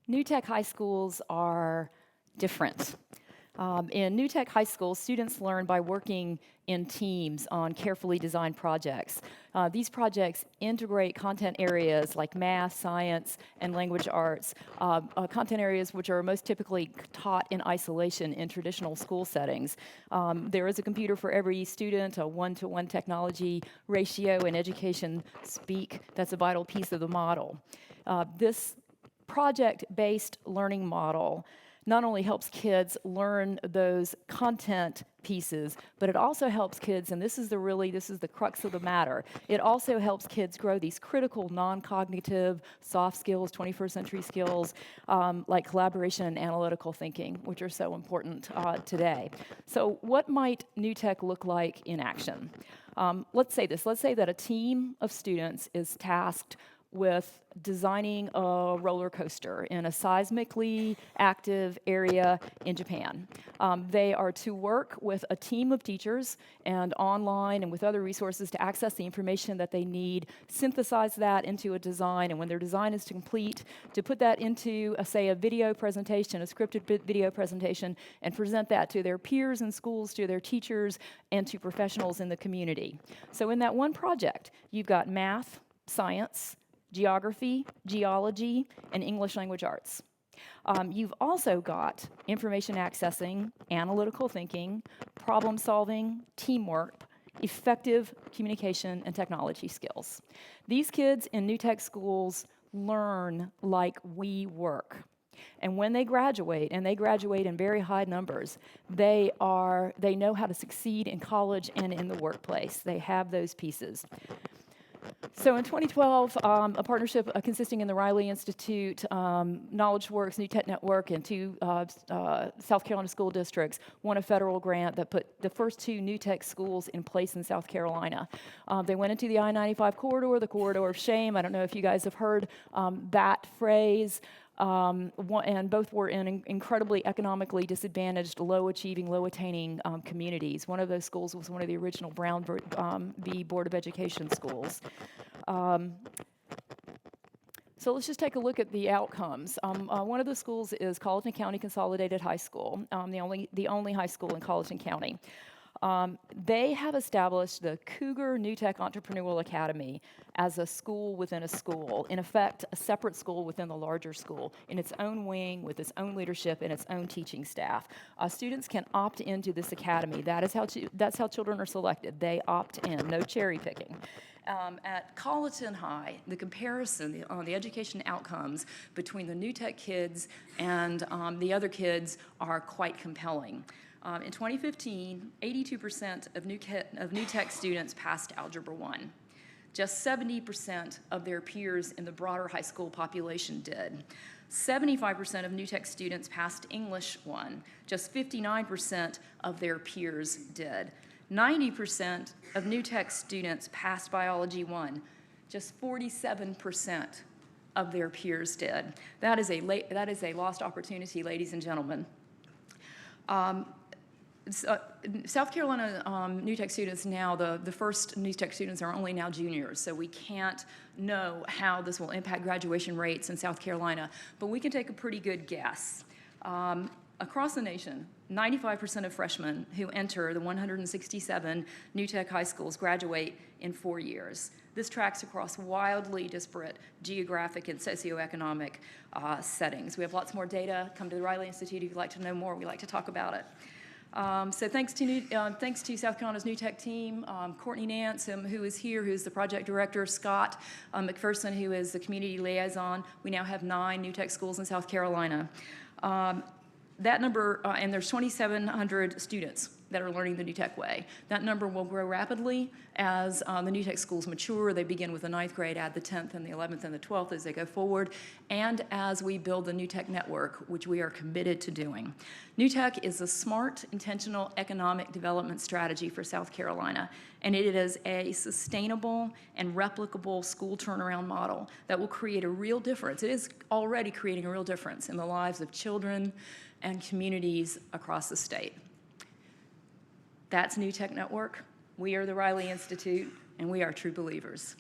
New tech high schools are different. In new tech high schools, students learn by working in teams on carefully designed projects. These projects integrate content areas like math, science, and language arts, content areas which are most typically taught in isolation in traditional school settings. There is a computer for every student, a one-to-one technology ratio in education speak. That's a vital piece of the model. This project-based learning model not only helps kids learn those content pieces, but it also helps kids, and this is the crux of the matter, it also helps kids grow these critical non-cognitive soft skills, 21st century skills, like collaboration and analytical thinking, which are so important today. So what might new tech look like in action? Let's say that a team of students is tasked with designing a roller coaster in a seismically active area in Japan. They are to work with a team of teachers and online and with other resources to access the information that they need, synthesize that into a design, and when their design is complete, to put that into, say, a video presentation, a scripted video presentation, and present that to their peers in schools, to their teachers, and to professionals in the community. So in that one project, you've got math, science, geography, geology, and English language arts. You've also got information accessing, analytical thinking, problem solving, teamwork, effective communication, and technology skills. These kids in new tech schools learn like we work. And when they graduate, and they graduate in very high numbers, they know how to succeed in college and in the workplace. They have those pieces. So in 2012, a partnership consisting in the Riley Institute, KnowledgeWorks, New Tech Network, and two South Carolina school districts won a federal grant that put the first two new tech schools in place in South Carolina. They went into the I-95 corridor, the corridor of shame. I don't know if you guys have heard that phrase. And both were in incredibly economically disadvantaged, low-achieving, low-attaining communities. One of those schools was one of the original Brown v. Board of Education schools. So let's just take a look at the outcomes. One of the schools is Colleton County Consolidated High School, the only high school in Colleton County. They have established the Cougar New Tech Entrepreneurial Academy as a school within a school, in effect, a separate school within the larger school, in its own wing, with its own leadership and its own teaching staff. Students can opt into this academy. That's how children are selected. They opt in, no cherry picking. At Colleton High, the comparison on the education outcomes between the new tech kids and the other kids are quite compelling. In 2015, 82% of new tech students passed Algebra 1. Just 70% of their peers in the broader high school population did. 75% of new tech students passed English 1. Just 59% of their peers did. 90% of new tech students passed Biology 1. Just 47% of their peers did. That is a lost opportunity, ladies and gentlemen. South Carolina new tech students now, the first new tech students are only now juniors, so we can't know how this will impact graduation rates in South Carolina, but we can take a pretty good guess. Across the nation, 95% of freshmen who enter the 167 new tech high schools graduate in 4 years. This tracks across wildly disparate geographic and socioeconomic settings. We have lots more data. Come to the Riley Institute if you'd like to know more. We like to talk about it. So thanks to South Carolina's New Tech team, Courtney Nance, who is here, who's the project director, Scott McPherson, who is the community liaison. We now have 9 New Tech schools in South Carolina. That number, and there's 2,700 students that are learning the New Tech way. That number will grow rapidly as the New Tech schools mature. They begin with the 9th grade, add the 10th and the 11th and the 12th as they go forward, and as we build the New Tech network, which we are committed to doing. New Tech is a smart, intentional economic development strategy for South Carolina, and it is a sustainable and replicable school turnaround model that will create a real difference. It is already creating a real difference in the lives of children and communities across the state. That's New Tech Network. We are the Riley Institute, and we are true believers.